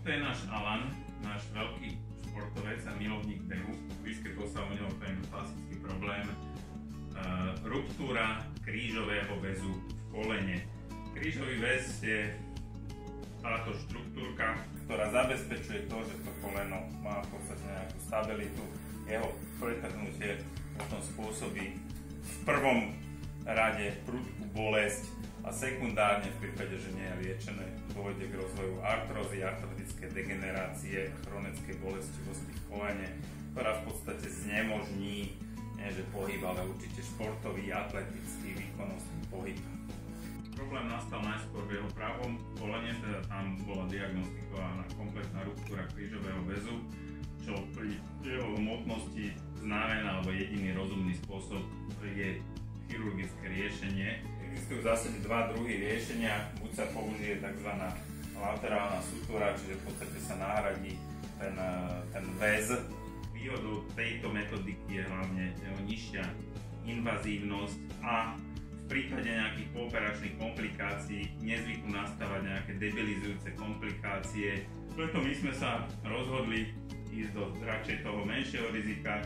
Toto je náš Alan, náš veľký športovec a milovník behu. Vyskytol sa u neho ten klasický problém ruptúra krížového väzu v kolene. Krížový väz je táto štruktúrka, ktorá zabezpečuje to, že to koleno má v podstate nejakú stabilitu. Jeho pretrhnutie potom spôsobí v prvom rade prudkú bolesť a sekundárne v prípade, že nie je liečené, dôjde k rozvoju artrózy, artrotické degenerácie, chronickej bolestivosti v kolene, ktorá v podstate znemožní že pohyb, ale určite športový, atletický, výkonnostný pohyb. Problém nastal najskôr v jeho pravom kolene, teda tam bola diagnostikovaná kompletná ruptúra krížového väzu, čo pri jeho hmotnosti znamená, alebo jediný rozumný spôsob je chirurgické riešenie. Existujú v zásade dva druhy riešenia, buď sa použije tzv. Laterálna sutúra, čiže v podstate sa nahradí ten väz. Výhodou tejto metodiky je hlavne nižšia invazívnosť a v prípade nejakých pooperačných komplikácií nezvyknú nastávať nejaké debilizujúce komplikácie. Preto my sme sa rozhodli ísť do radšej toho menšieho rizika.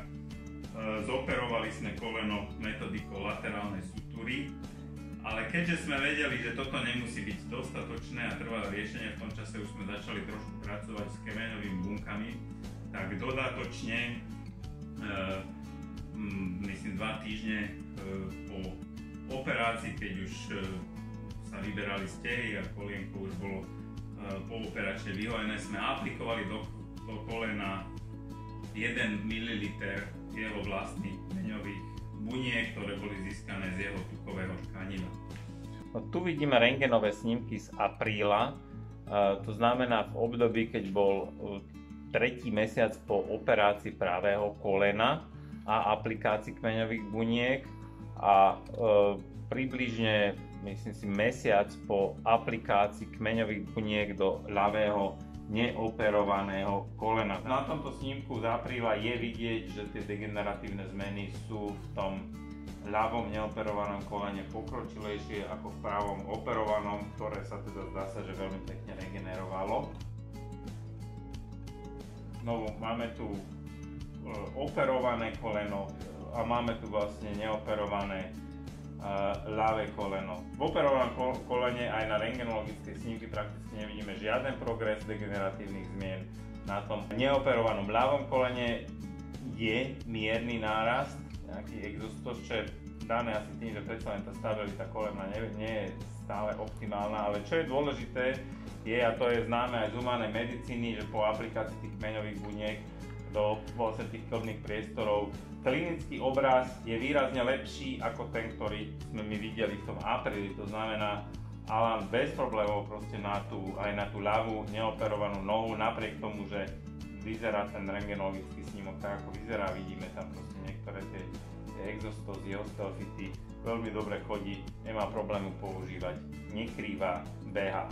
Zoperovali sme koleno metodikou laterálnej sutúry, ale keďže sme vedeli, že toto nemusí byť dostatočné a trvalé riešenie, v tom čase už sme začali trošku pracovať s kmeňovými bunkami, tak dodatočne, myslím 2 týždne po operácii, keď už sa vyberali stehy a kolienko už bolo pooperačne vyhojené, sme aplikovali do kolena 1 ml jeho vlastných kmeňových buniek, ktoré boli získané z jeho tukového tkaniva. No, tu vidíme rentgenové snímky z apríla, to znamená v období, keď bol 3. mesiac po operácii pravého kolena a aplikácii kmeňových buniek a približne, myslím si, mesiac po aplikácii kmeňových buniek do ľavého neoperovaného kolena. Na tomto snímku z apríla je vidieť, že tie degeneratívne zmeny sú v tom ľavom neoperovanom kolene pokročilejšie ako v pravom operovanom, ktoré sa teda zdá sa, že veľmi pekne regenerovalo. Znovu máme tu operované koleno a máme tu vlastne neoperované ľavé koleno. V operovanom kolene aj na rentgenologickej snímky prakticky nevidíme žiaden progres degeneratívnych zmien. Na tom neoperovanom ľavom kolene je mierny nárast, nejaký exostos, čo je dané asi tým, že predsa len tá stabilita kolena nie je stále optimálna, ale čo je dôležité je, a to je známe aj z humánej medicíny, že po aplikácii tých kmeňových buniek do vlastne tých krvných priestorov klinický obraz je výrazne lepší ako ten, ktorý sme my videli v tom apríli. To znamená, Alan bez problémov proste aj na tú ľavú neoperovanú nohu, napriek tomu, že vyzerá ten rentgenologický snímok tak, ako vyzerá, vidíme tam proste niektoré tie exostózy, osteofity, veľmi dobre chodí, nemá problému používať, nekrýva, beha.